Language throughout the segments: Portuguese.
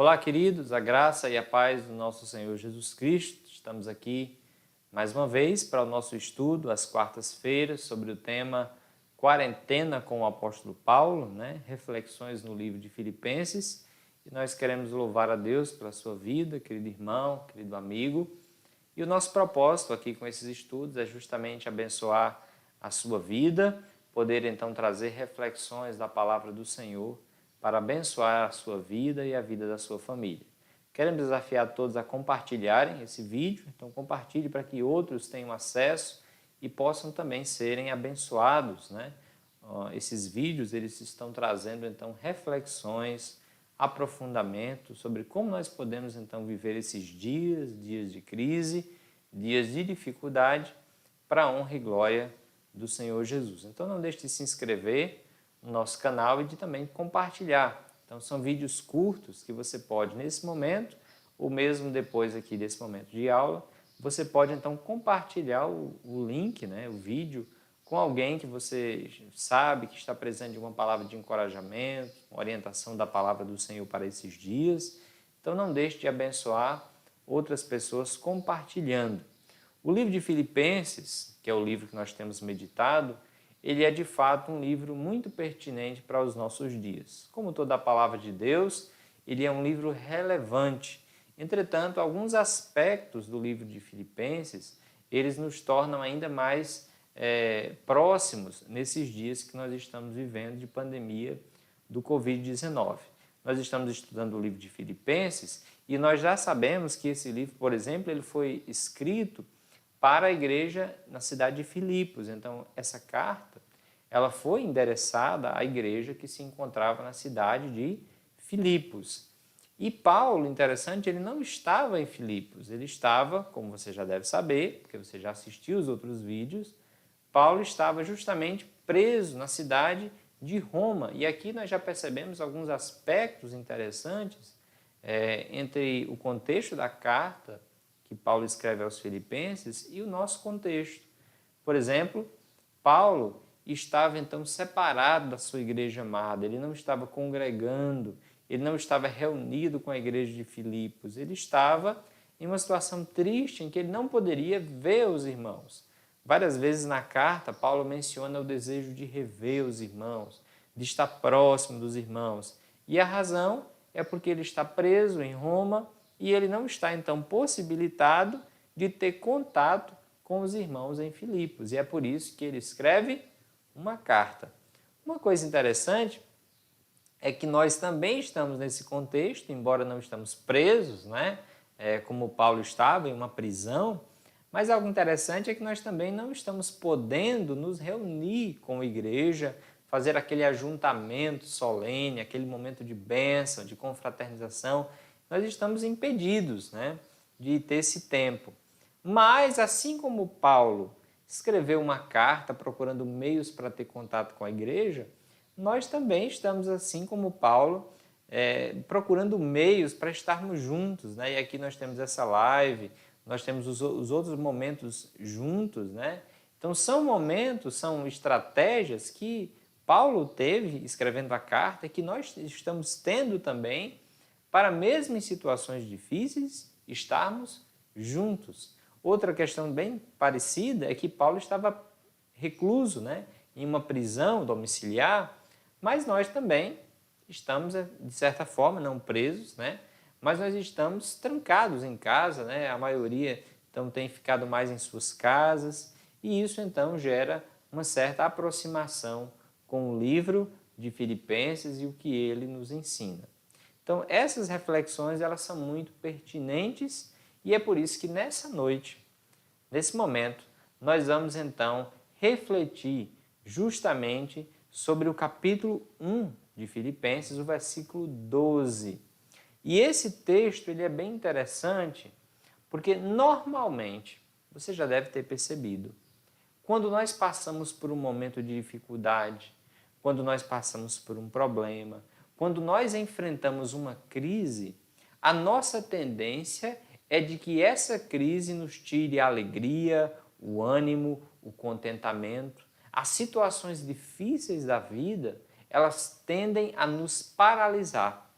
Olá, queridos, a graça e a paz do nosso Senhor Jesus Cristo. Estamos aqui mais uma vez para o nosso estudo às quartas-feiras sobre o tema Quarentena com o Apóstolo Paulo, Reflexões no livro de Filipenses. E nós queremos louvar a Deus pela sua vida, querido irmão, querido amigo. E o nosso propósito aqui com esses estudos é justamente abençoar a sua vida, poder então trazer reflexões da palavra do Senhor para abençoar a sua vida e a vida da sua família. Queremos desafiar todos a compartilharem esse vídeo, então compartilhe para que outros tenham acesso e possam também serem abençoados, Esses vídeos, eles estão trazendo então reflexões, aprofundamento sobre como nós podemos então viver esses dias de crise, dias de dificuldade, para a honra e glória do Senhor Jesus. Então não deixe de se inscrever no nosso canal e de também compartilhar. Então são vídeos curtos que você pode nesse momento, ou mesmo depois aqui desse momento de aula, você pode então compartilhar o link, o vídeo, com alguém que você sabe que está precisando de uma palavra de encorajamento, uma orientação da palavra do Senhor para esses dias. Então não deixe de abençoar outras pessoas compartilhando. O livro de Filipenses, que é o livro que nós temos meditado, ele é de fato um livro muito pertinente para os nossos dias. Como toda a palavra de Deus, ele é um livro relevante. Entretanto, alguns aspectos do livro de Filipenses, eles nos tornam ainda mais próximos nesses dias que nós estamos vivendo de pandemia do Covid-19. Nós estamos estudando o livro de Filipenses e nós já sabemos que esse livro, por exemplo, ele foi escrito para a igreja na cidade de Filipos. Então, essa carta ela foi endereçada à igreja que se encontrava na cidade de Filipos. E Paulo, interessante, ele não estava em Filipos, ele estava, como você já deve saber, porque você já assistiu os outros vídeos, Paulo estava justamente preso na cidade de Roma. E aqui nós já percebemos alguns aspectos interessantes entre o contexto da carta que Paulo escreve aos Filipenses e o nosso contexto. Por exemplo, Paulo estava então separado da sua igreja amada, ele não estava congregando, ele não estava reunido com a igreja de Filipos, ele estava em uma situação triste em que ele não poderia ver os irmãos. Várias vezes na carta, Paulo menciona o desejo de rever os irmãos, de estar próximo dos irmãos. E a razão é porque ele está preso em Roma e ele não está, então, possibilitado de ter contato com os irmãos em Filipos. E é por isso que ele escreve uma carta. Uma coisa interessante é que nós também estamos nesse contexto, embora não estamos presos, como Paulo estava em uma prisão, mas algo interessante é que nós também não estamos podendo nos reunir com a igreja, fazer aquele ajuntamento solene, aquele momento de bênção, de confraternização. Nós estamos impedidos de ter esse tempo. Mas, assim como Paulo escreveu uma carta procurando meios para ter contato com a igreja, nós também estamos, assim como Paulo, procurando meios para estarmos juntos. E aqui nós temos essa live, nós temos os outros momentos juntos. Então, são momentos, são estratégias que Paulo teve escrevendo a carta e que nós estamos tendo também para, mesmo em situações difíceis, estarmos juntos. Outra questão bem parecida é que Paulo estava recluso, em uma prisão domiciliar, mas nós também estamos, de certa forma, não presos, mas nós estamos trancados em casa, a maioria então tem ficado mais em suas casas, e isso então gera uma certa aproximação com o livro de Filipenses e o que ele nos ensina. Então, essas reflexões elas são muito pertinentes e é por isso que nessa noite, nesse momento, nós vamos então refletir justamente sobre o capítulo 1 de Filipenses, o versículo 12. E esse texto ele é bem interessante porque normalmente, você já deve ter percebido, quando nós passamos por um momento de dificuldade, quando nós passamos por um problema, quando nós enfrentamos uma crise, a nossa tendência é de que essa crise nos tire a alegria, o ânimo, o contentamento. As situações difíceis da vida, elas tendem a nos paralisar.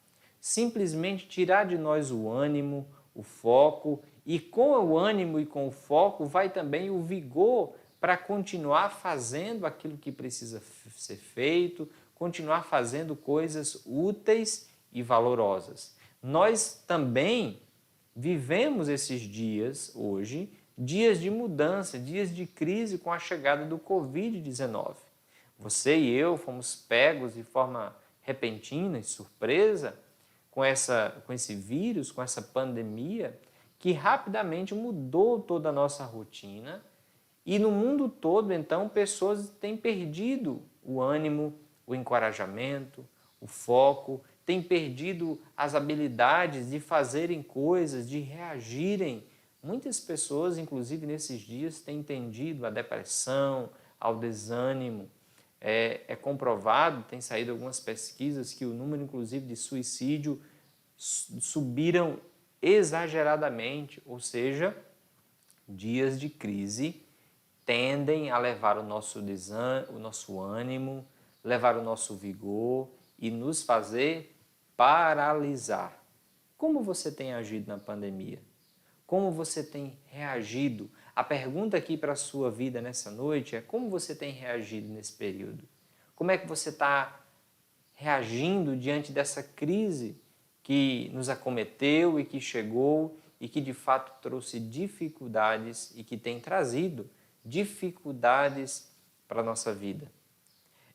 simplesmente tirar de nós o ânimo, o foco, e com o ânimo e com o foco vai também o vigor para continuar fazendo aquilo que precisa ser feito, continuar fazendo coisas úteis e valorosas. Nós também vivemos esses dias hoje, dias de mudança, dias de crise com a chegada do Covid-19. Você e eu fomos pegos de forma repentina e surpresa com esse vírus, com essa pandemia, que rapidamente mudou toda a nossa rotina e no mundo todo, então, pessoas têm perdido o ânimo, o encorajamento, o foco, têm perdido as habilidades de fazerem coisas, de reagirem. Muitas pessoas, inclusive nesses dias, têm tendido à depressão, ao desânimo. É comprovado, tem saído algumas pesquisas que o número, inclusive, de suicídio subiram exageradamente, ou seja, dias de crise tendem a levar o nosso ânimo, levar o nosso vigor e nos fazer paralisar. Como você tem agido na pandemia? Como você tem reagido? A pergunta aqui para a sua vida nessa noite é: como você tem reagido nesse período? Como é que você está reagindo diante dessa crise que nos acometeu e que chegou e que de fato trouxe dificuldades e que tem trazido dificuldades para a nossa vida?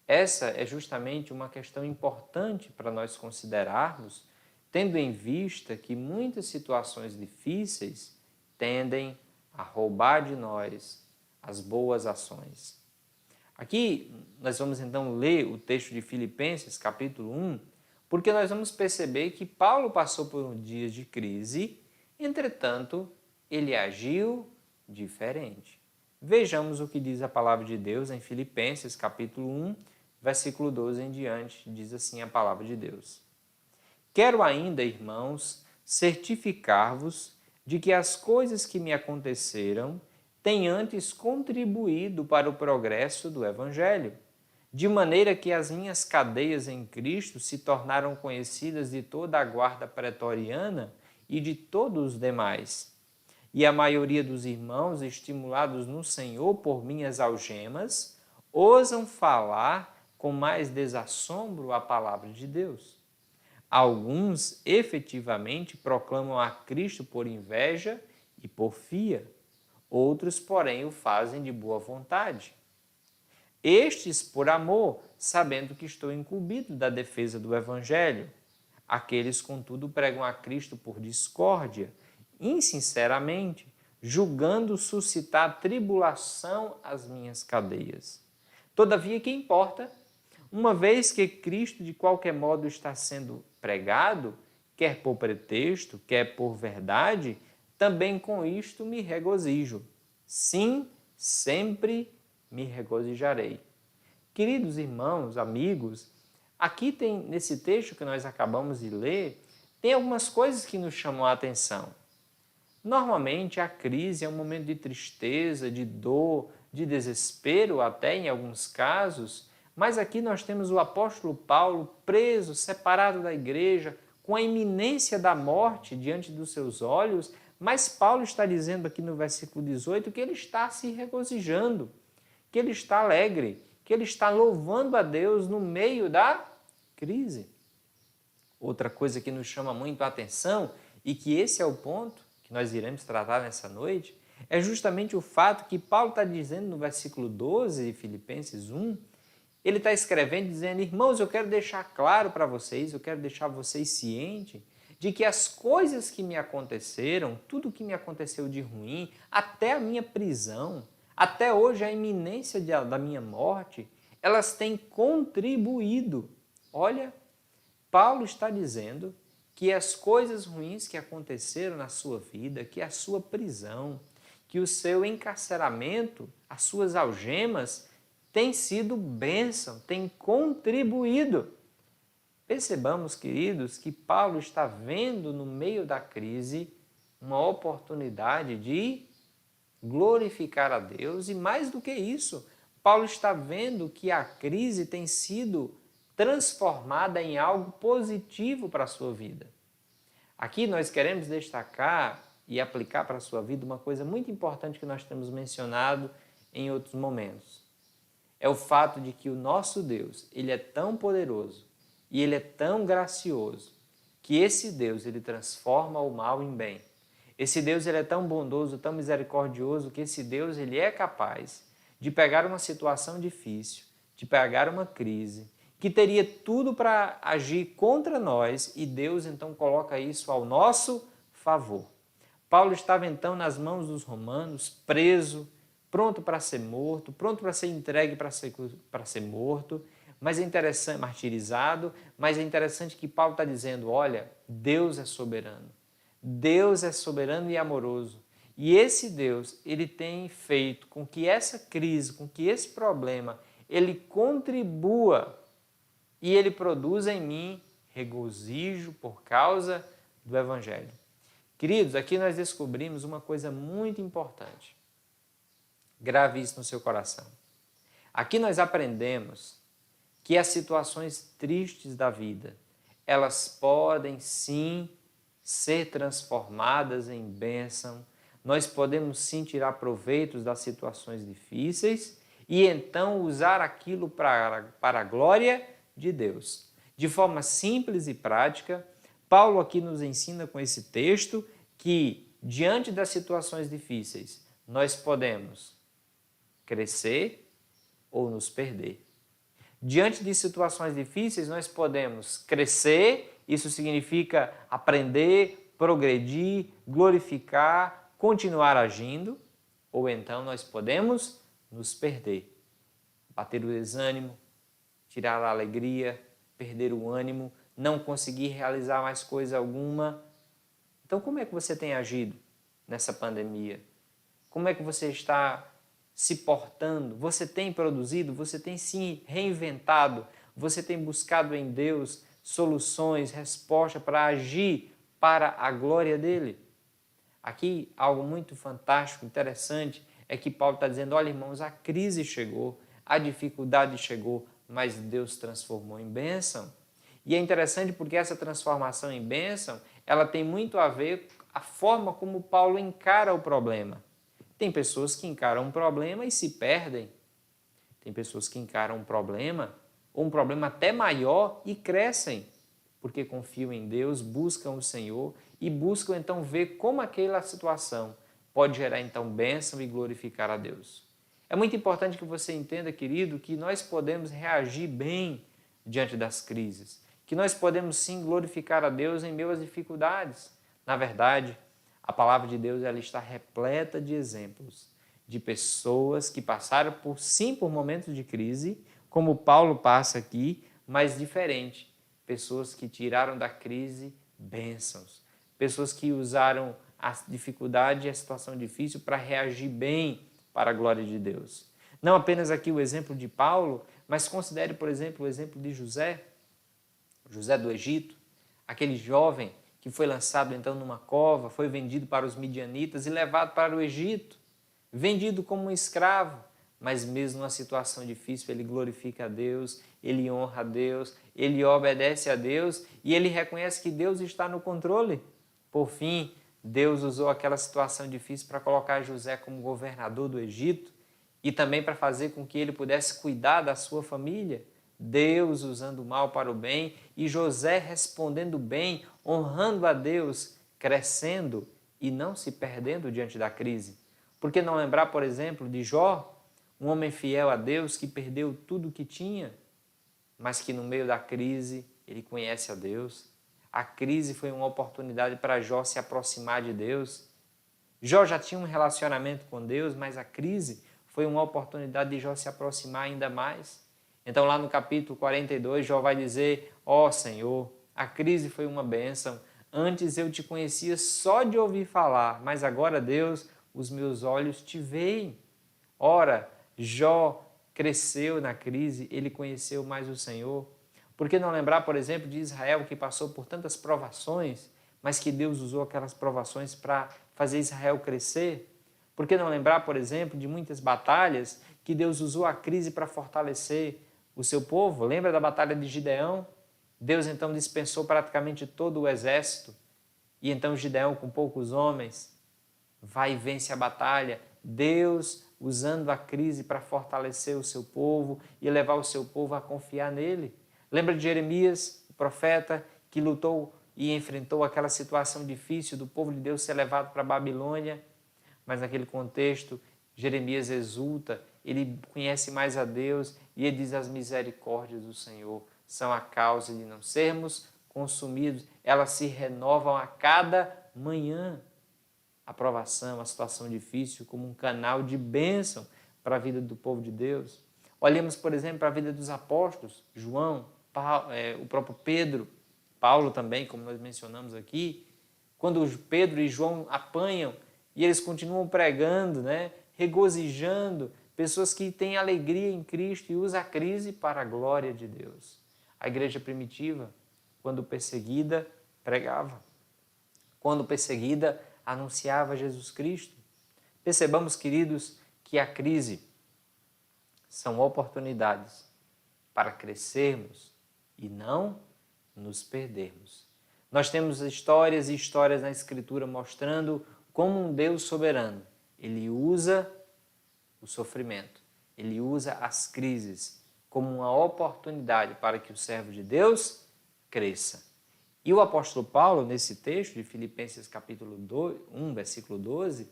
Essa é justamente uma questão importante para nós considerarmos, tendo em vista que muitas situações difíceis tendem a roubar de nós as boas ações. Aqui nós vamos então ler o texto de Filipenses, capítulo 1, porque nós vamos perceber que Paulo passou por um dia de crise, entretanto, ele agiu diferente. Vejamos o que diz a palavra de Deus em Filipenses, capítulo 1, versículo 12 em diante, diz assim a palavra de Deus. Quero ainda, irmãos, certificar-vos de que as coisas que me aconteceram têm antes contribuído para o progresso do Evangelho, de maneira que as minhas cadeias em Cristo se tornaram conhecidas de toda a guarda pretoriana e de todos os demais. E a maioria dos irmãos, estimulados no Senhor por minhas algemas, ousam falar com mais desassombro a palavra de Deus. Alguns efetivamente proclamam a Cristo por inveja e porfia, outros, porém, o fazem de boa vontade. Estes por amor, sabendo que estou incumbido da defesa do Evangelho. Aqueles, contudo, pregam a Cristo por discórdia, insinceramente, julgando suscitar tribulação às minhas cadeias. Todavia, que importa? Uma vez que Cristo, de qualquer modo, está sendo pregado, quer por pretexto, quer por verdade, também com isto me regozijo. Sim, sempre me regozijarei. Queridos irmãos, amigos, aqui tem, nesse texto que nós acabamos de ler, tem algumas coisas que nos chamam a atenção. Normalmente, a crise é um momento de tristeza, de dor, de desespero, até em alguns casos, mas aqui nós temos o apóstolo Paulo preso, separado da igreja, com a iminência da morte diante dos seus olhos, mas Paulo está dizendo aqui no versículo 18 que ele está se regozijando, que ele está alegre, que ele está louvando a Deus no meio da crise. Outra coisa que nos chama muito a atenção, e que esse é o ponto que nós iremos tratar nessa noite, é justamente o fato que Paulo está dizendo no versículo 12 de Filipenses 1, ele está escrevendo dizendo: irmãos, eu quero deixar claro para vocês, eu quero deixar vocês cientes de que as coisas que me aconteceram, tudo que me aconteceu de ruim, até a minha prisão, até hoje a iminência da minha morte, elas têm contribuído. Olha, Paulo está dizendo que as coisas ruins que aconteceram na sua vida, que a sua prisão, que o seu encarceramento, as suas algemas, tem sido bênção, tem contribuído. Percebamos, queridos, que Paulo está vendo no meio da crise uma oportunidade de glorificar a Deus e, mais do que isso, Paulo está vendo que a crise tem sido transformada em algo positivo para a sua vida. Aqui nós queremos destacar e aplicar para a sua vida uma coisa muito importante que nós temos mencionado em outros momentos. É o fato de que o nosso Deus, ele é tão poderoso e ele é tão gracioso que esse Deus, ele transforma o mal em bem. Esse Deus, ele é tão bondoso, tão misericordioso que esse Deus, ele é capaz de pegar uma situação difícil, de pegar uma crise, que teria tudo para agir contra nós e Deus então coloca isso ao nosso favor. Paulo estava então nas mãos dos romanos, preso, pronto para ser morto, pronto para ser entregue para ser morto, mas é interessante, martirizado, mas é interessante que Paulo está dizendo, olha, Deus é soberano. Deus é soberano e amoroso. E esse Deus, ele tem feito com que essa crise, com que esse problema, ele contribua e ele produza em mim regozijo por causa do Evangelho. Queridos, aqui nós descobrimos uma coisa muito importante. Grave isso no seu coração. Aqui nós aprendemos que as situações tristes da vida, elas podem sim ser transformadas em bênção. Nós podemos sim tirar proveitos das situações difíceis e então usar aquilo para a glória de Deus. De forma simples e prática, Paulo aqui nos ensina com esse texto que, diante das situações difíceis, nós podemos crescer ou nos perder. Diante de situações difíceis, nós podemos crescer, isso significa aprender, progredir, glorificar, continuar agindo, ou então nós podemos nos perder, bater o desânimo, tirar a alegria, perder o ânimo, não conseguir realizar mais coisa alguma. Então, como é que você tem agido nessa pandemia? Como é que você está se portando? Você tem produzido? Você tem se reinventado? Você tem buscado em Deus soluções, respostas para agir para a glória dele? Aqui, algo muito fantástico, interessante, é que Paulo está dizendo, olha irmãos, a crise chegou, a dificuldade chegou, mas Deus transformou em bênção. E é interessante porque essa transformação em bênção, ela tem muito a ver com a forma como Paulo encara o problema. Tem pessoas que encaram um problema e se perdem. Tem pessoas que encaram um problema, ou um problema até maior, e crescem, porque confiam em Deus, buscam o Senhor e buscam então ver como aquela situação pode gerar então bênção e glorificar a Deus. É muito importante que você entenda, querido, que nós podemos reagir bem diante das crises, que nós podemos sim glorificar a Deus em meio às dificuldades. Na verdade, a palavra de Deus ela está repleta de exemplos de pessoas que passaram por momentos de crise, como Paulo passa aqui, mas diferente. Pessoas que tiraram da crise bênçãos. Pessoas que usaram a dificuldade e a situação difícil para reagir bem para a glória de Deus. Não apenas aqui o exemplo de Paulo, mas considere, por exemplo, o exemplo de José do Egito, aquele jovem que foi lançado então numa cova, foi vendido para os midianitas e levado para o Egito, vendido como um escravo, mas mesmo numa situação difícil ele glorifica a Deus, ele honra a Deus, ele obedece a Deus e ele reconhece que Deus está no controle. Por fim, Deus usou aquela situação difícil para colocar José como governador do Egito e também para fazer com que ele pudesse cuidar da sua família. Deus usando o mal para o bem e José respondendo bem, honrando a Deus, crescendo e não se perdendo diante da crise. Por que não lembrar, por exemplo, de Jó, um homem fiel a Deus que perdeu tudo o que tinha, mas que no meio da crise ele conhece a Deus. A crise foi uma oportunidade para Jó se aproximar de Deus. Jó já tinha um relacionamento com Deus, mas a crise foi uma oportunidade de Jó se aproximar ainda mais. Então lá no capítulo 42, Jó vai dizer, ó Senhor, a crise foi uma bênção. Antes eu te conhecia só de ouvir falar, mas agora, Deus, os meus olhos te veem. Ora, Jó cresceu na crise, ele conheceu mais o Senhor. Por que não lembrar, por exemplo, de Israel que passou por tantas provações, mas que Deus usou aquelas provações para fazer Israel crescer? Por que não lembrar, por exemplo, de muitas batalhas que Deus usou a crise para fortalecer o seu povo. Lembra da batalha de Gideão? Deus então dispensou praticamente todo o exército. E então Gideão, com poucos homens, vai e vence a batalha. Deus usando a crise para fortalecer o seu povo e levar o seu povo a confiar nele. Lembra de Jeremias, o profeta, que lutou e enfrentou aquela situação difícil do povo de Deus ser levado para a Babilônia? Mas naquele contexto, Jeremias exulta, ele conhece mais a Deus e ele diz: as misericórdias do Senhor são a causa de não sermos consumidos, elas se renovam a cada manhã. A provação, a situação difícil como um canal de bênção para a vida do povo de Deus. Olhemos, por exemplo, para a vida dos apóstolos, João, o próprio Pedro, Paulo também, como nós mencionamos aqui, quando Pedro e João apanham e eles continuam pregando, regozijando, pessoas que têm alegria em Cristo e usam a crise para a glória de Deus. A igreja primitiva, quando perseguida, pregava. Quando perseguida, anunciava Jesus Cristo. Percebamos, queridos, que a crise são oportunidades para crescermos e não nos perdermos. Nós temos histórias e histórias na Escritura mostrando como um Deus soberano, ele usa o sofrimento, ele usa as crises como uma oportunidade para que o servo de Deus cresça. E o apóstolo Paulo, nesse texto de Filipenses capítulo 1, versículo 12,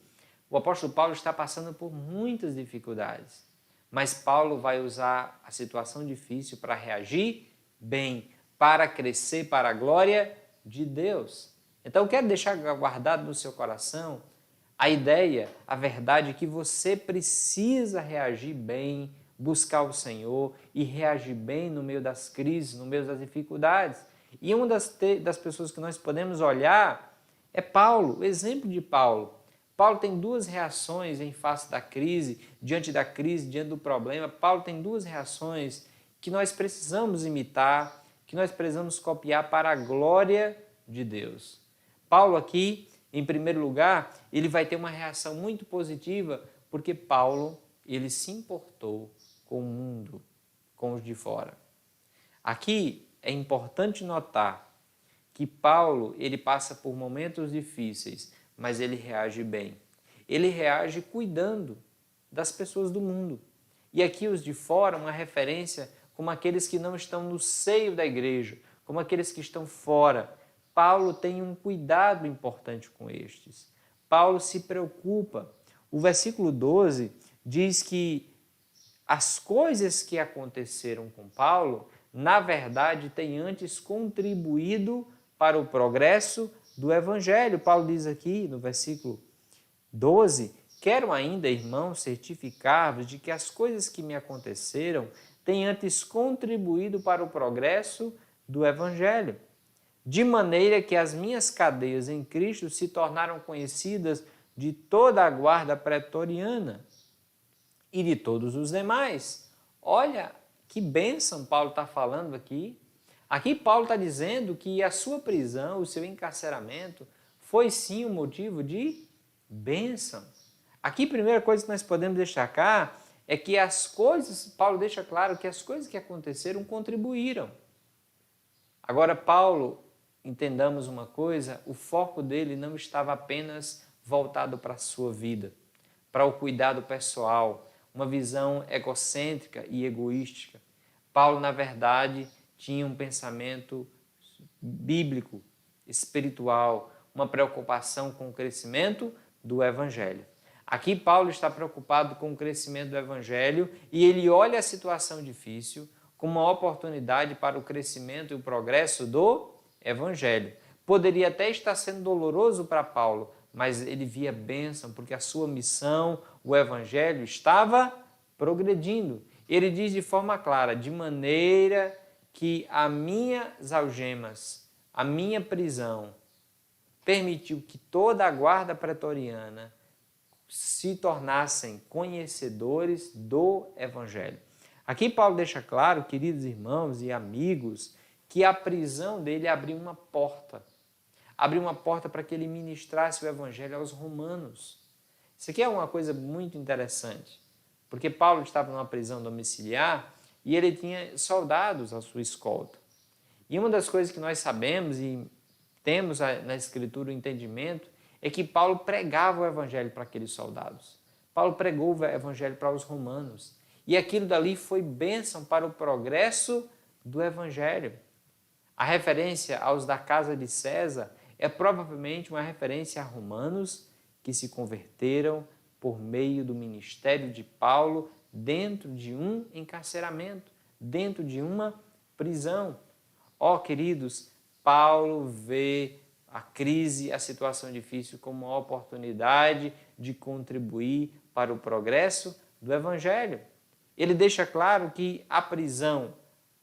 o apóstolo Paulo está passando por muitas dificuldades, mas Paulo vai usar a situação difícil para reagir bem, para crescer para a glória de Deus. Então eu quero deixar guardado no seu coração a ideia, a verdade que você precisa reagir bem, buscar o Senhor e reagir bem no meio das crises, no meio das dificuldades. E uma das pessoas que nós podemos olhar é Paulo, o exemplo de Paulo. Paulo tem duas reações em face da crise, diante do problema. Paulo tem duas reações que nós precisamos imitar, que nós precisamos copiar para a glória de Deus. Paulo aqui, em primeiro lugar, ele vai ter uma reação muito positiva, porque Paulo, ele se importou com o mundo, com os de fora. Aqui é importante notar que Paulo, ele passa por momentos difíceis, mas ele reage bem. Ele reage cuidando das pessoas do mundo. E aqui os de fora, uma referência como aqueles que não estão no seio da igreja, como aqueles que estão fora. Paulo tem um cuidado importante com estes. Paulo se preocupa. O versículo 12 diz que as coisas que aconteceram com Paulo, na verdade, têm antes contribuído para o progresso do Evangelho. Paulo diz aqui no versículo 12: quero ainda, irmãos, certificar-vos de que as coisas que me aconteceram têm antes contribuído para o progresso do Evangelho, de maneira que as minhas cadeias em Cristo se tornaram conhecidas de toda a guarda pretoriana e de todos os demais. Olha que bênção Paulo está falando aqui. Aqui Paulo está dizendo que a sua prisão, o seu encarceramento, foi sim um motivo de bênção. Aqui a primeira coisa que nós podemos destacar é que Paulo deixa claro que as coisas que aconteceram contribuíram. Agora Paulo, entendamos uma coisa, o foco dele não estava apenas voltado para a sua vida, para o cuidado pessoal, uma visão egocêntrica e egoística. Paulo, na verdade, tinha um pensamento bíblico, espiritual, uma preocupação com o crescimento do Evangelho. Aqui Paulo está preocupado com o crescimento do Evangelho e ele olha a situação difícil como uma oportunidade para o crescimento e o progresso do Evangelho. Poderia até estar sendo doloroso para Paulo, mas ele via bênção, porque a sua missão, o Evangelho, estava progredindo. Ele diz de forma clara: de maneira que as minhas algemas, a minha prisão, permitiu que toda a guarda pretoriana se tornassem conhecedores do Evangelho. Aqui Paulo deixa claro, queridos irmãos e amigos, que a prisão dele abriu uma porta. Abriu uma porta para que ele ministrasse o Evangelho aos romanos. Isso aqui é uma coisa muito interessante, porque Paulo estava numa prisão domiciliar e ele tinha soldados à sua escolta. E uma das coisas que nós sabemos e temos na Escritura o entendimento é que Paulo pregava o Evangelho para aqueles soldados. Paulo pregou o Evangelho para os romanos. E aquilo dali foi bênção para o progresso do Evangelho. A referência aos da casa de César é provavelmente uma referência a romanos que se converteram por meio do ministério de Paulo dentro de um encarceramento, dentro de uma prisão. Ó, queridos, Paulo vê a crise, a situação difícil como uma oportunidade de contribuir para o progresso do Evangelho. Ele deixa claro que a prisão,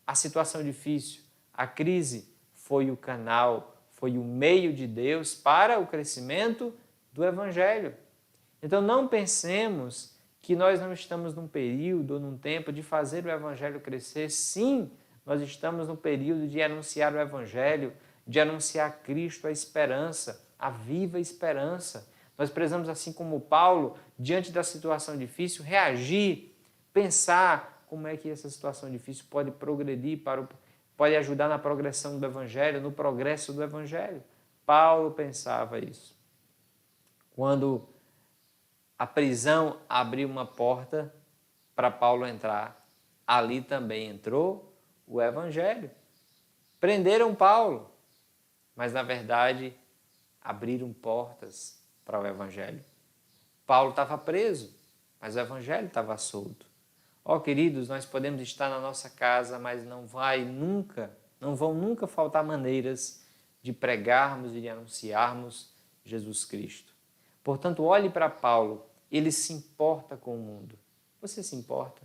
a situação difícil, a crise foi o canal, foi o meio de Deus para o crescimento do Evangelho. Então não pensemos que nós não estamos num período ou num tempo de fazer o Evangelho crescer. Sim, nós estamos no período de anunciar o Evangelho, de anunciar Cristo, a esperança, a viva esperança. Nós precisamos, assim como Paulo, diante da situação difícil, reagir, pensar como é que essa situação difícil pode progredir, pode ajudar na progressão do Evangelho, no progresso do Evangelho. Paulo pensava isso. Quando a prisão abriu uma porta para Paulo entrar, ali também entrou o Evangelho. Prenderam Paulo, mas na verdade abriram portas para o Evangelho. Paulo estava preso, mas o Evangelho estava solto. Ó, queridos, nós podemos estar na nossa casa, mas não vão nunca faltar maneiras de pregarmos e de anunciarmos Jesus Cristo. Portanto, olhe para Paulo, ele se importa com o mundo. Você se importa?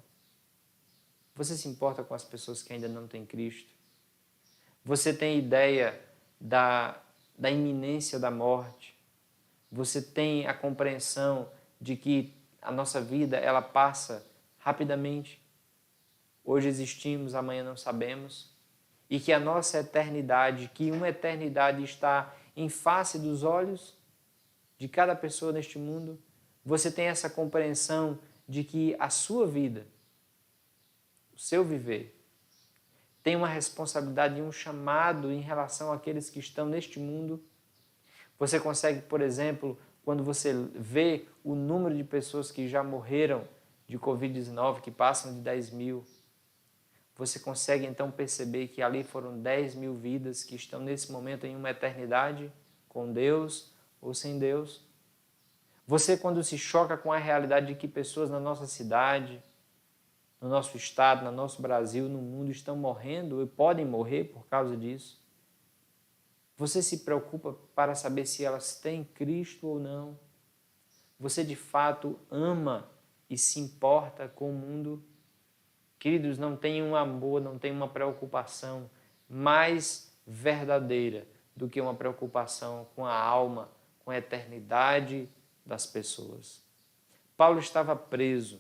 Você se importa com as pessoas que ainda não têm Cristo? Você tem ideia da iminência da morte? Você tem a compreensão de que a nossa vida ela passa rapidamente? Hoje existimos, amanhã não sabemos. E que a nossa eternidade, que uma eternidade está em face dos olhos de cada pessoa neste mundo. Você tem essa compreensão de que a sua vida, o seu viver, tem uma responsabilidade e um chamado em relação àqueles que estão neste mundo. Você consegue, por exemplo, quando você vê o número de pessoas que já morreram de Covid-19, que passam de 10 mil, você consegue então perceber que ali foram 10 mil vidas que estão nesse momento em uma eternidade com Deus ou sem Deus. Você, quando se choca com a realidade de que pessoas na nossa cidade, no nosso estado, no nosso Brasil, no mundo estão morrendo e podem morrer por causa disso, você se preocupa para saber se elas têm Cristo ou não? Você de fato ama e se importa com o mundo? Queridos, não tem um amor, não tem uma preocupação mais verdadeira do que uma preocupação com a alma, com a eternidade das pessoas. Paulo estava preso,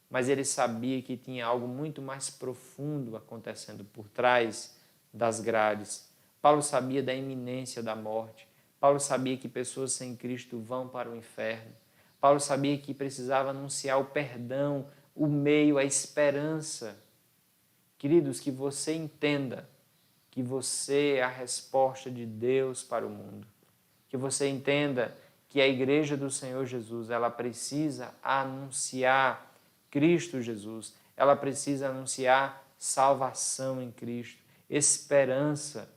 mas ele sabia que tinha algo muito mais profundo acontecendo por trás das grades. Paulo sabia da iminência da morte. Paulo sabia que pessoas sem Cristo vão para o inferno. Paulo sabia que precisava anunciar o perdão, o meio, a esperança. Queridos, que você entenda que você é a resposta de Deus para o mundo. Que você entenda que a igreja do Senhor Jesus, ela precisa anunciar Cristo Jesus. Ela precisa anunciar salvação em Cristo, esperança.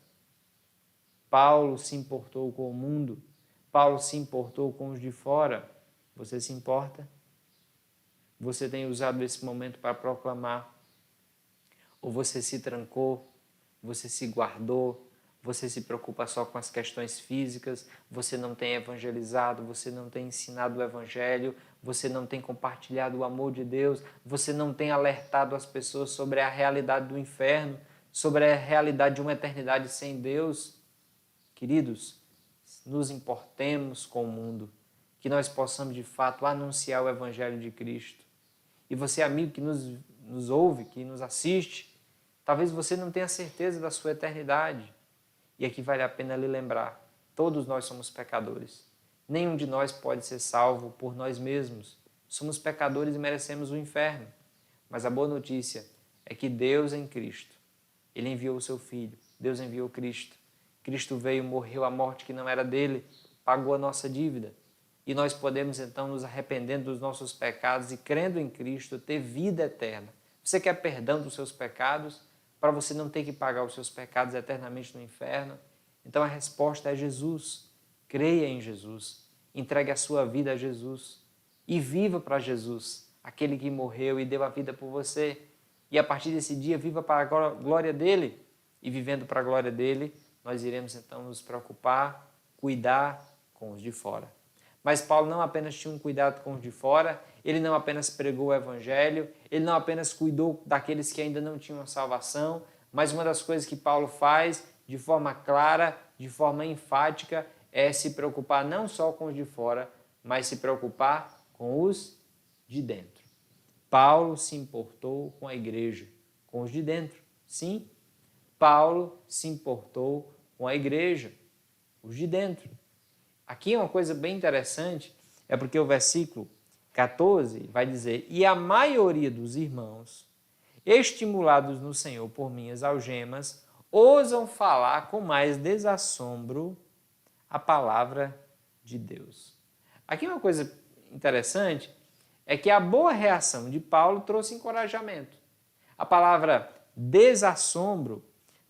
Paulo se importou com o mundo. Paulo se importou com os de fora. Você se importa? Você tem usado esse momento para proclamar? Ou você se trancou? Você se guardou? Você se preocupa só com as questões físicas? Você não tem evangelizado? Você não tem ensinado o evangelho? Você não tem compartilhado o amor de Deus? Você não tem alertado as pessoas sobre a realidade do inferno? Sobre a realidade de uma eternidade sem Deus? Queridos, nos importemos com o mundo, que nós possamos de fato anunciar o Evangelho de Cristo. E você, amigo que nos ouve, que nos assiste, talvez você não tenha certeza da sua eternidade. E aqui vale a pena lhe lembrar, todos nós somos pecadores. Nenhum de nós pode ser salvo por nós mesmos. Somos pecadores e merecemos o inferno. Mas a boa notícia é que Deus em Cristo, Ele enviou o seu Filho, Deus enviou Cristo. Cristo veio, morreu a morte que não era dele, pagou a nossa dívida. E nós podemos então nos arrependendo dos nossos pecados e crendo em Cristo ter vida eterna. Você quer perdão dos seus pecados para você não ter que pagar os seus pecados eternamente no inferno? Então a resposta é Jesus. Creia em Jesus. Entregue a sua vida a Jesus. E viva para Jesus, aquele que morreu e deu a vida por você. E a partir desse dia, viva para a glória dele. E vivendo para a glória dele, nós iremos então nos preocupar, cuidar com os de fora. Mas Paulo não apenas tinha um cuidado com os de fora, ele não apenas pregou o evangelho, ele não apenas cuidou daqueles que ainda não tinham salvação, mas uma das coisas que Paulo faz de forma clara, de forma enfática, é se preocupar não só com os de fora, mas se preocupar com os de dentro. Paulo se importou com a igreja, com os de dentro. Sim, Paulo se importou com a igreja, os de dentro. Aqui é uma coisa bem interessante, é porque o versículo 14 vai dizer: e a maioria dos irmãos, estimulados no Senhor por minhas algemas, ousam falar com mais desassombro a palavra de Deus. Aqui uma coisa interessante é que a boa reação de Paulo trouxe encorajamento. A palavra desassombro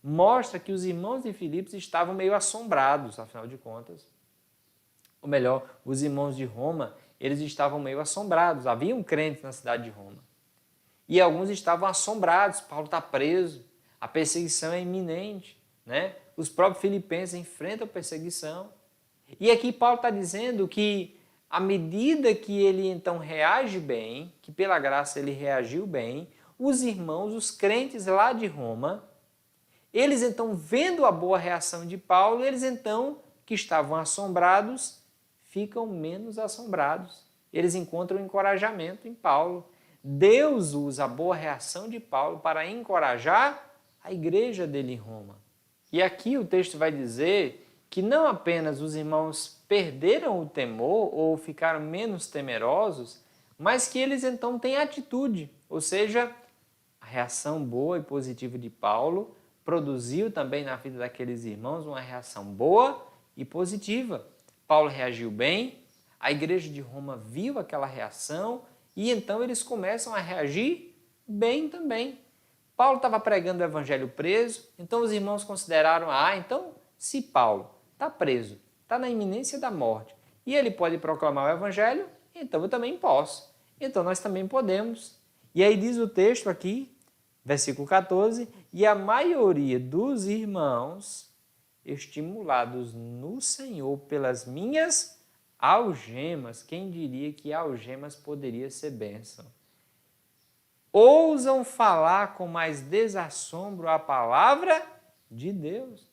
mostra que os irmãos de Filipos estavam meio assombrados, afinal de contas. Ou melhor, os irmãos de Roma, eles estavam meio assombrados. Havia um crente na cidade de Roma. E alguns estavam assombrados. Paulo está preso, a perseguição é iminente, né? Os próprios filipenses enfrentam perseguição. E aqui Paulo está dizendo que, à medida que ele então reage bem, que pela graça ele reagiu bem, os irmãos, os crentes lá de Roma, eles então, vendo a boa reação de Paulo, eles então, que estavam assombrados, ficam menos assombrados. Eles encontram encorajamento em Paulo. Deus usa a boa reação de Paulo para encorajar a igreja dele em Roma. E aqui o texto vai dizer que não apenas os irmãos perderam o temor ou ficaram menos temerosos, mas que eles então têm atitude, ou seja, a reação boa e positiva de Paulo produziu também na vida daqueles irmãos uma reação boa e positiva. Paulo reagiu bem, a igreja de Roma viu aquela reação e então eles começam a reagir bem também. Paulo estava pregando o evangelho preso, então os irmãos consideraram, então se Paulo está preso, está na iminência da morte e ele pode proclamar o evangelho, então eu também posso. Então nós também podemos. E aí diz o texto aqui, versículo 14, e a maioria dos irmãos, estimulados no Senhor pelas minhas algemas, quem diria que algemas poderia ser bênção? Ousam falar com mais desassombro a palavra de Deus.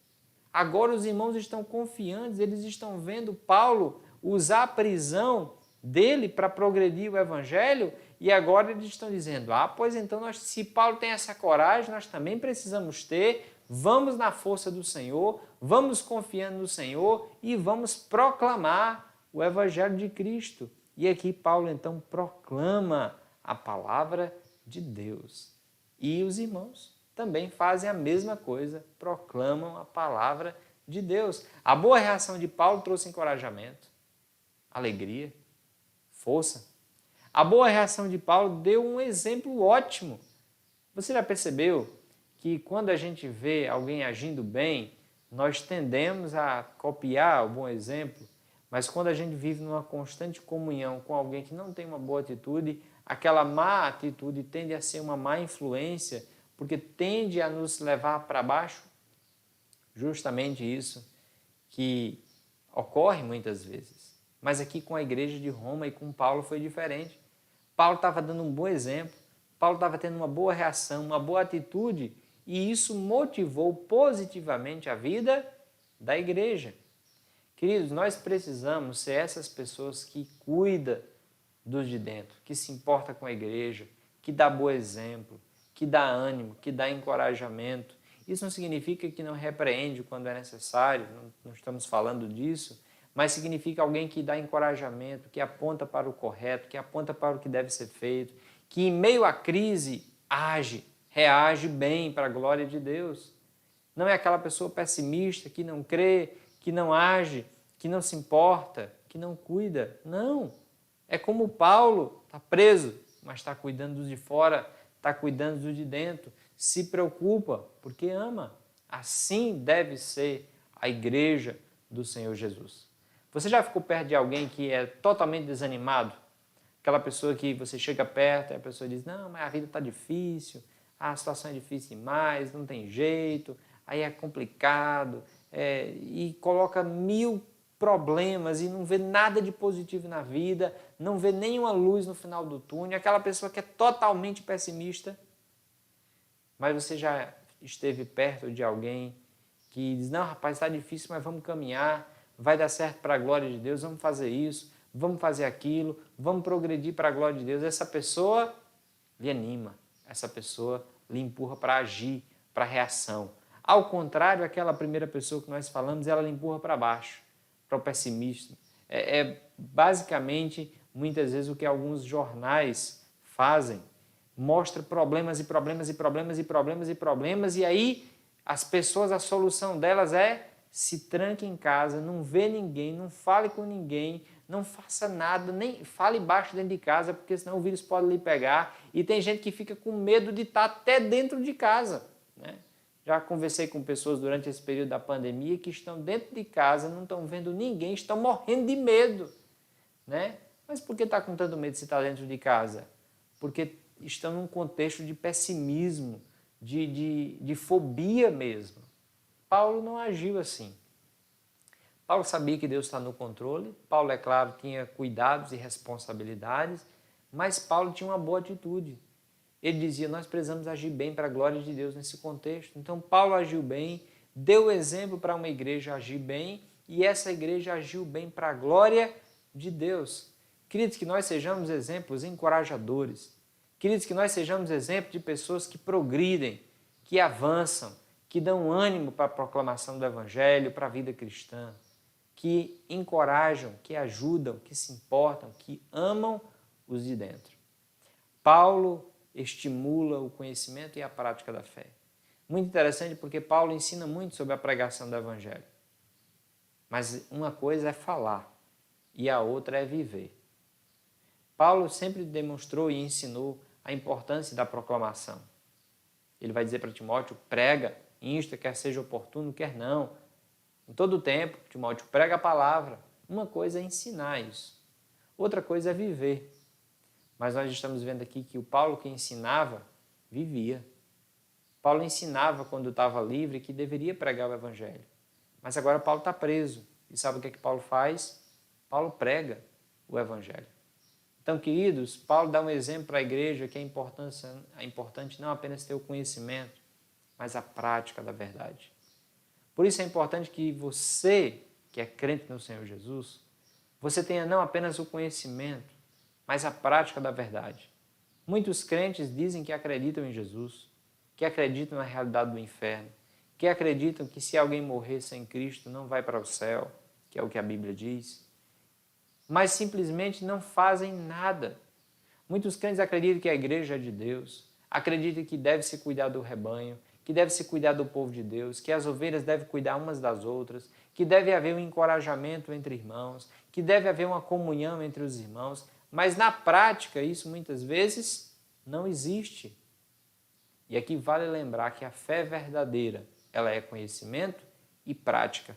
Agora os irmãos estão confiantes, eles estão vendo Paulo usar a prisão dele para progredir o evangelho e agora eles estão dizendo, pois então se Paulo tem essa coragem, nós também precisamos ter, vamos na força do Senhor, vamos confiando no Senhor e vamos proclamar o evangelho de Cristo. E aqui Paulo então proclama a palavra de Deus. E os irmãos também fazem a mesma coisa, proclamam a palavra de Deus. A boa reação de Paulo trouxe encorajamento, alegria, força. A boa reação de Paulo deu um exemplo ótimo. Você já percebeu que quando a gente vê alguém agindo bem, nós tendemos a copiar o bom exemplo, mas quando a gente vive numa constante comunhão com alguém que não tem uma boa atitude, aquela má atitude tende a ser uma má influência, porque tende a nos levar para baixo. Justamente isso que ocorre muitas vezes. Mas aqui com a igreja de Roma e com Paulo foi diferente. Paulo estava dando um bom exemplo, Paulo estava tendo uma boa reação, uma boa atitude, e isso motivou positivamente a vida da igreja. Queridos, nós precisamos ser essas pessoas que cuidam dos de dentro, que se importa com a igreja, que dá bom exemplo, que dá ânimo, que dá encorajamento. Isso não significa que não repreende quando é necessário, não estamos falando disso, mas significa alguém que dá encorajamento, que aponta para o correto, que aponta para o que deve ser feito, que em meio à crise age, reage bem para a glória de Deus. Não é aquela pessoa pessimista que não crê, que não age, que não se importa, que não cuida. Não. É como Paulo, está preso, mas está cuidando dos de fora, está cuidando dos de dentro. Se preocupa, porque ama. Assim deve ser a igreja do Senhor Jesus. Você já ficou perto de alguém que é totalmente desanimado? Aquela pessoa que você chega perto e a pessoa diz, não, mas a vida está difícil, a situação é difícil demais, não tem jeito, aí é complicado, e coloca 1000 problemas e não vê nada de positivo na vida, não vê nenhuma luz no final do túnel, aquela pessoa que é totalmente pessimista. Mas você já esteve perto de alguém que diz, não, rapaz, está difícil, mas vamos caminhar, vai dar certo para a glória de Deus, vamos fazer isso, vamos fazer aquilo, vamos progredir para a glória de Deus. Essa pessoa lhe anima, essa pessoa lhe empurra para agir, para reação. Ao contrário, aquela primeira pessoa que nós falamos, ela lhe empurra para baixo, para o pessimismo. Basicamente, muitas vezes, o que alguns jornais fazem, mostra problemas e problemas e problemas e problemas e problemas, e aí as pessoas, a solução delas é se tranque em casa, não vê ninguém, não fale com ninguém, não faça nada, nem fale baixo dentro de casa, porque senão o vírus pode lhe pegar. E tem gente que fica com medo de estar até dentro de casa, né? Já conversei com pessoas durante esse período da pandemia que estão dentro de casa, não estão vendo ninguém, estão morrendo de medo, né? Mas por que está com tanto medo se está dentro de casa? Porque estão num contexto de pessimismo, de fobia mesmo. Paulo não agiu assim. Paulo sabia que Deus está no controle, Paulo, é claro, tinha cuidados e responsabilidades, mas Paulo tinha uma boa atitude. Ele dizia, nós precisamos agir bem para a glória de Deus nesse contexto. Então Paulo agiu bem, deu exemplo para uma igreja agir bem, e essa igreja agiu bem para a glória de Deus. Queridos, que nós sejamos exemplos encorajadores. Queridos, que nós sejamos exemplos de pessoas que progridem, que avançam, que dão ânimo para a proclamação do Evangelho, para a vida cristã, que encorajam, que ajudam, que se importam, que amam os de dentro. Paulo estimula o conhecimento e a prática da fé. Muito interessante porque Paulo ensina muito sobre a pregação do Evangelho. Mas uma coisa é falar e a outra é viver. Paulo sempre demonstrou e ensinou a importância da proclamação. Ele vai dizer para Timóteo, prega, insta, quer seja oportuno, quer não. Em todo o tempo, Timóteo, prega a palavra. Uma coisa é ensinar isso, outra coisa é viver. Mas nós estamos vendo aqui que o Paulo que ensinava, vivia. Paulo ensinava quando estava livre que deveria pregar o Evangelho. Mas agora Paulo está preso. E sabe o que Paulo faz? Paulo prega o Evangelho. Então, queridos, Paulo dá um exemplo para a igreja que é importante não apenas ter o conhecimento, mas a prática da verdade. Por isso é importante que você, que é crente no Senhor Jesus, você tenha não apenas o conhecimento, mas a prática da verdade. Muitos crentes dizem que acreditam em Jesus, que acreditam na realidade do inferno, que acreditam que se alguém morrer sem Cristo não vai para o céu, que é o que a Bíblia diz, mas simplesmente não fazem nada. Muitos crentes acreditam que a igreja é de Deus, acreditam que deve se cuidar do rebanho, que deve se cuidar do povo de Deus, que as ovelhas devem cuidar umas das outras, que deve haver um encorajamento entre irmãos, que deve haver uma comunhão entre os irmãos, mas na prática isso muitas vezes não existe. E aqui vale lembrar que a fé verdadeira, ela é conhecimento e prática.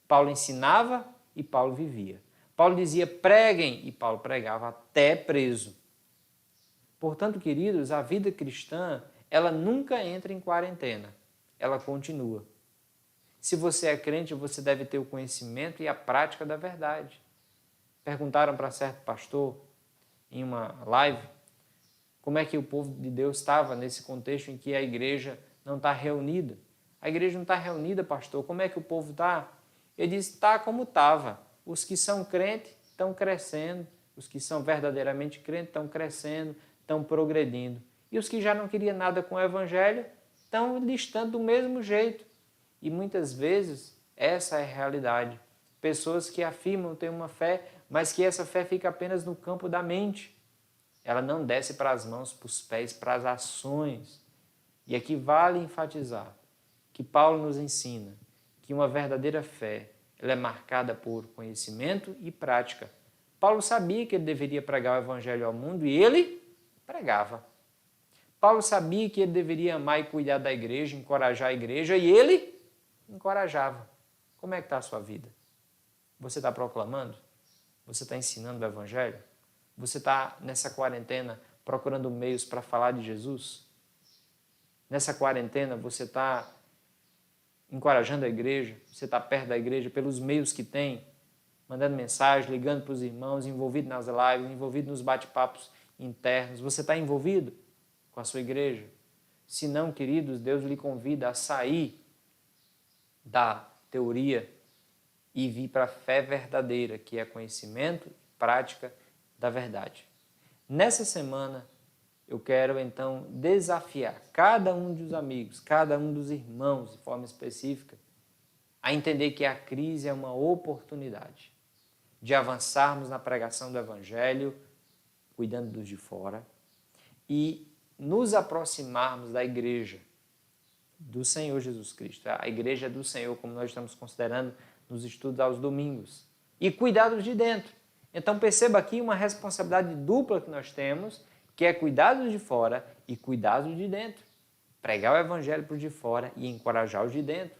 Paulo ensinava e Paulo vivia. Paulo dizia preguem e Paulo pregava até preso. Portanto, queridos, a vida cristã, ela nunca entra em quarentena, ela continua. Se você é crente, você deve ter o conhecimento e a prática da verdade. Perguntaram para certo pastor, em uma live, como é que o povo de Deus estava nesse contexto em que a igreja não está reunida. A igreja não está reunida, pastor, como é que o povo está? Ele disse, está como estava. Os que são crentes estão crescendo, os que são verdadeiramente crentes estão crescendo, estão progredindo. E os que já não queriam nada com o Evangelho estão listando do mesmo jeito. E muitas vezes essa é a realidade. Pessoas que afirmam ter uma fé, mas que essa fé fica apenas no campo da mente. Ela não desce para as mãos, para os pés, para as ações. E aqui vale enfatizar que Paulo nos ensina que uma verdadeira fé ela é marcada por conhecimento e prática. Paulo sabia que ele deveria pregar o evangelho ao mundo e ele pregava. Paulo sabia que ele deveria amar e cuidar da igreja, encorajar a igreja e ele encorajava. Como é que está a sua vida? Você está proclamando? Você está ensinando o evangelho? Você está nessa quarentena procurando meios para falar de Jesus? Nessa quarentena você está encorajando a igreja? Você está perto da igreja pelos meios que tem? Mandando mensagem, ligando para os irmãos, envolvido nas lives, envolvido nos bate-papos internos. Você está envolvido com a sua igreja? Se não, queridos, Deus lhe convida a sair da teoria e vir para a fé verdadeira, que é conhecimento e prática da verdade. Nessa semana, eu quero então desafiar cada um dos amigos, cada um dos irmãos, de forma específica, a entender que a crise é uma oportunidade de avançarmos na pregação do Evangelho, cuidando dos de fora, e nos aproximarmos da igreja do Senhor Jesus Cristo. A igreja do Senhor, como nós estamos considerando nos estudos aos domingos. E cuidar dos de dentro. Então perceba aqui uma responsabilidade dupla que nós temos, que é cuidar dos de fora e cuidar dos de dentro. Pregar o Evangelho para os de fora e encorajar os de dentro.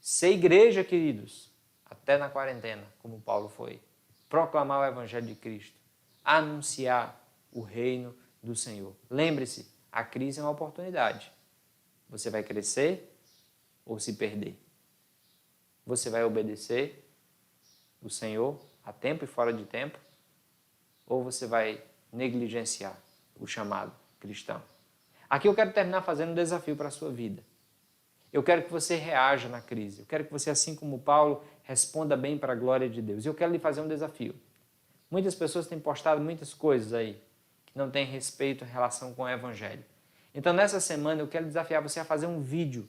Ser igreja, queridos, até na quarentena, como Paulo foi. Proclamar o Evangelho de Cristo. Anunciar o reino do Senhor. Lembre-se, a crise é uma oportunidade. Você vai crescer ou se perder? Você vai obedecer o Senhor a tempo e fora de tempo? Ou você vai negligenciar o chamado cristão? Aqui eu quero terminar fazendo um desafio para a sua vida. Eu quero que você reaja na crise. Eu quero que você, assim como Paulo, responda bem para a glória de Deus. Eu quero lhe fazer um desafio. Muitas pessoas têm postado muitas coisas aí que não têm respeito em relação com o Evangelho. Então, nessa semana, eu quero desafiar você a fazer um vídeo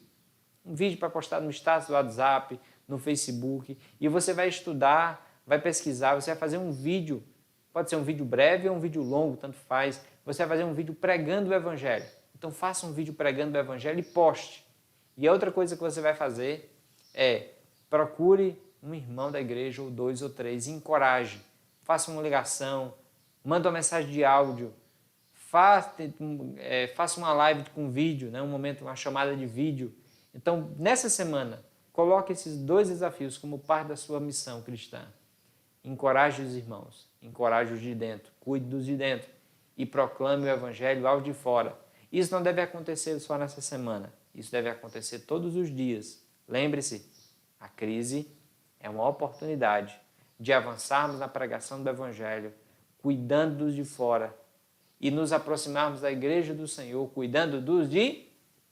para postar no status do WhatsApp, no Facebook, e você vai estudar, vai pesquisar, você vai fazer um vídeo, pode ser um vídeo breve ou um vídeo longo, tanto faz, você vai fazer um vídeo pregando o Evangelho. Então, faça um vídeo pregando o Evangelho e poste. E a outra coisa que você vai fazer é procure um irmão da igreja, ou 2 ou 3, e encoraje. Faça uma ligação, manda uma mensagem de áudio, faça uma live com vídeo, né? Um momento, uma chamada de vídeo. Então, nessa semana, coloque esses 2 desafios como parte da sua missão cristã. Encoraje os irmãos, encoraje os de dentro, cuide dos de dentro e proclame o Evangelho ao de fora. Isso não deve acontecer só nessa semana, isso deve acontecer todos os dias. Lembre-se, a crise é uma oportunidade de avançarmos na pregação do Evangelho, cuidando dos de fora, e nos aproximarmos da igreja do Senhor, cuidando dos de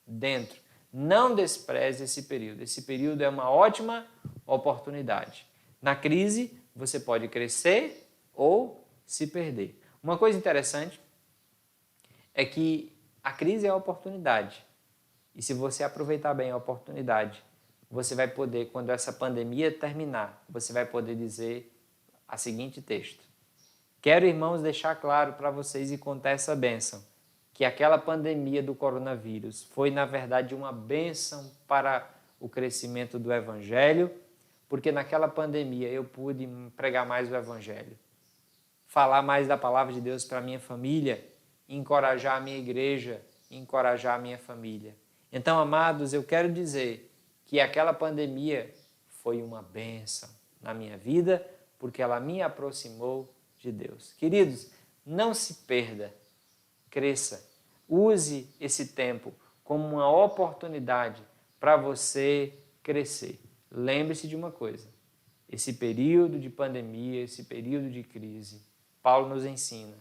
dentro. Não despreze esse período. Esse período é uma ótima oportunidade. Na crise, você pode crescer ou se perder. Uma coisa interessante é que a crise é a oportunidade. E se você aproveitar bem a oportunidade, você vai poder, quando essa pandemia terminar, você vai poder dizer a seguinte texto: quero, irmãos, deixar claro para vocês e contar essa bênção, que aquela pandemia do coronavírus foi, na verdade, uma bênção para o crescimento do Evangelho, porque naquela pandemia eu pude pregar mais o Evangelho, falar mais da palavra de Deus para a minha família, encorajar a minha igreja, encorajar a minha família. Então, amados, eu quero dizer que aquela pandemia foi uma bênção na minha vida, porque ela me aproximou de Deus. Queridos, não se perda, cresça, use esse tempo como uma oportunidade para você crescer. Lembre-se de uma coisa, esse período de pandemia, esse período de crise, Paulo nos ensina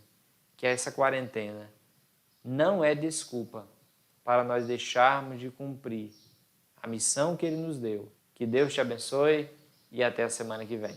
que essa quarentena não é desculpa para nós deixarmos de cumprir a missão que ele nos deu. Que Deus te abençoe e até a semana que vem.